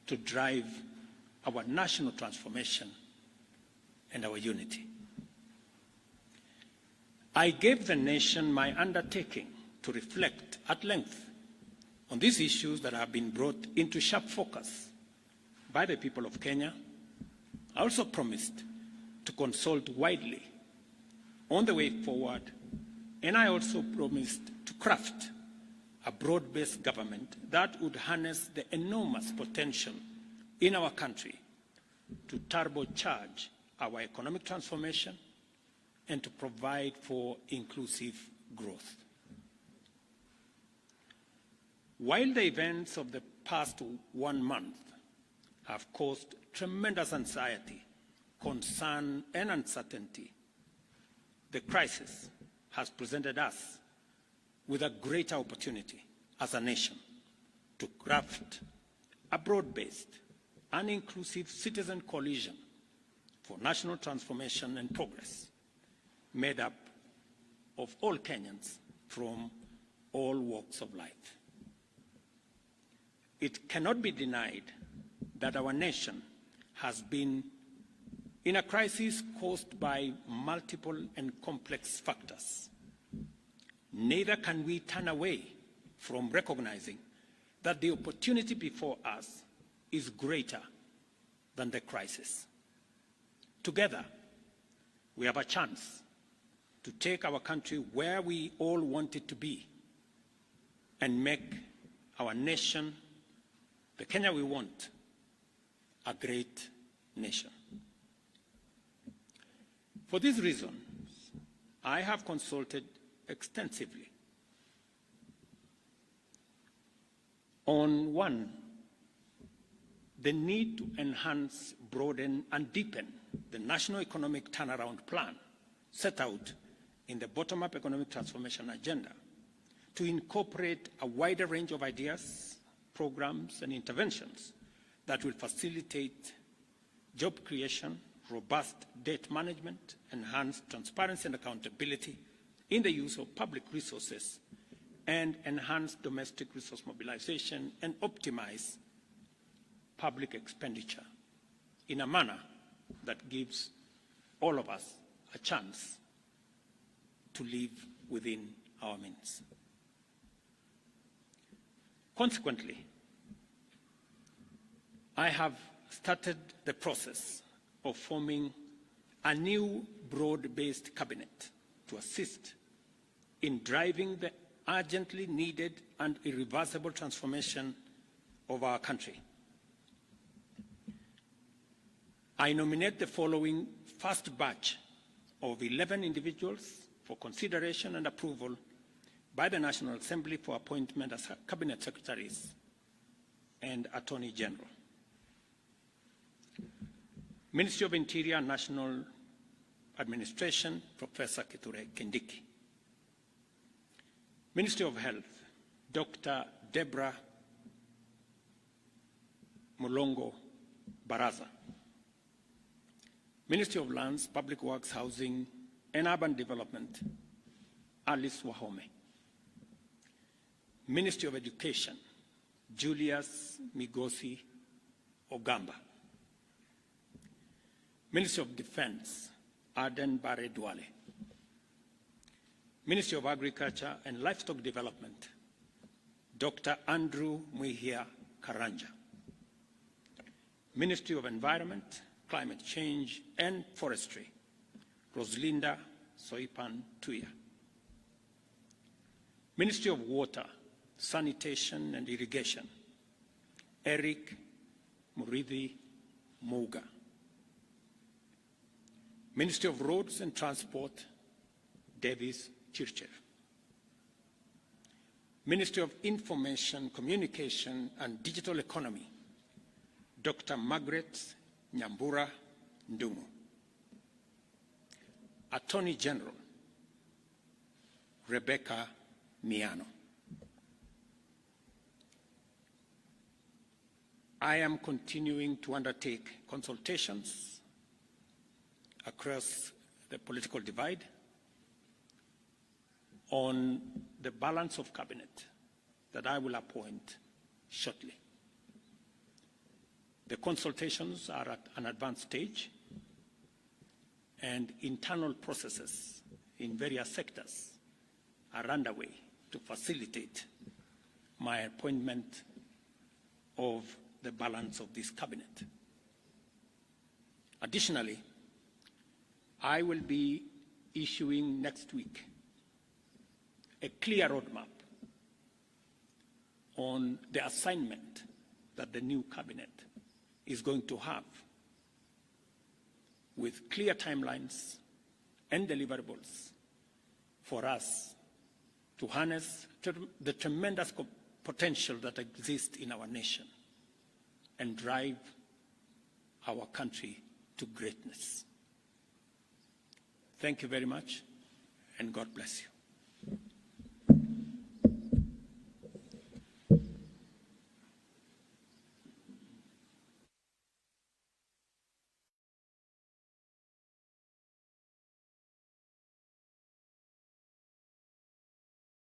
to drive our national transformation and our unity. I gave the nation my undertaking to reflect at length on these issues that have been brought into sharp focus by the people of Kenya. I also promised to consult widely on the way forward, and I also promised to craft a broad-based government that would harness the enormous potential in our country to turbocharge our economic transformation and to provide for inclusive growth. While the events of the past 1 month have caused tremendous anxiety, concern, and uncertainty, the crisis has presented us with a greater opportunity as a nation to craft a broad-based and inclusive citizen coalition for national transformation and progress, made up of all Kenyans from all walks of life. It cannot be denied that our nation has been in a crisis caused by multiple and complex factors. Neither can we turn away from recognizing that the opportunity before us is greater than the crisis. Together, we have a chance to take our country where we all want it to be and make our nation, the Kenya we want, a great nation. For these reasons, I have consulted extensively on, one, the need to enhance, broaden, and deepen the national economic turnaround plan set out in the bottom-up economic transformation agenda to incorporate a wider range of ideas, programs, and interventions that will facilitate job creation, robust debt management, enhanced transparency and accountability in the use of public resources, and enhance domestic resource mobilization and optimize public expenditure in a manner that gives all of us a chance to live within our means. Consequently, I have started the process of forming a new broad-based cabinet to assist in driving the urgently needed and irreversible transformation of our country. I nominate the following first batch of 11 individuals for consideration and approval by the National Assembly for appointment as Cabinet Secretaries and Attorney General. Ministry of Interior and National Administration, Professor Kithure Kindiki. Ministry of Health, Dr. Deborah Mulongo Baraza. Ministry of Lands, Public Works, Housing, and Urban Development, Alice Wahome. Ministry of Education, Julius Migosi Ogamba. Ministry of Defense, Aden Bare Duale. Ministry of Agriculture and Livestock Development, Dr. Andrew Mwihia Karanja. Ministry of Environment, Climate Change and Forestry, Roslinda Soipan Tuya. Ministry of Water, Sanitation and Irrigation, Eric Muridhi Muga. Ministry of Roads and Transport, Davis Chircher. Ministry of Information, Communication and Digital Economy, Dr. Margaret Nyambura Ndungu. Attorney General, Rebecca Miano. I am continuing to undertake consultations across the political divide on the balance of cabinet that I will appoint shortly. The consultations are at an advanced stage, and internal processes in various sectors are underway to facilitate my appointment of the balance of this cabinet. Additionally, I will be issuing next week a clear roadmap on the assignment that the new cabinet is going to have, with clear timelines and deliverables for us to harness the tremendous potential that exists in our nation and drive our country to greatness. Thank you very much, and God bless you.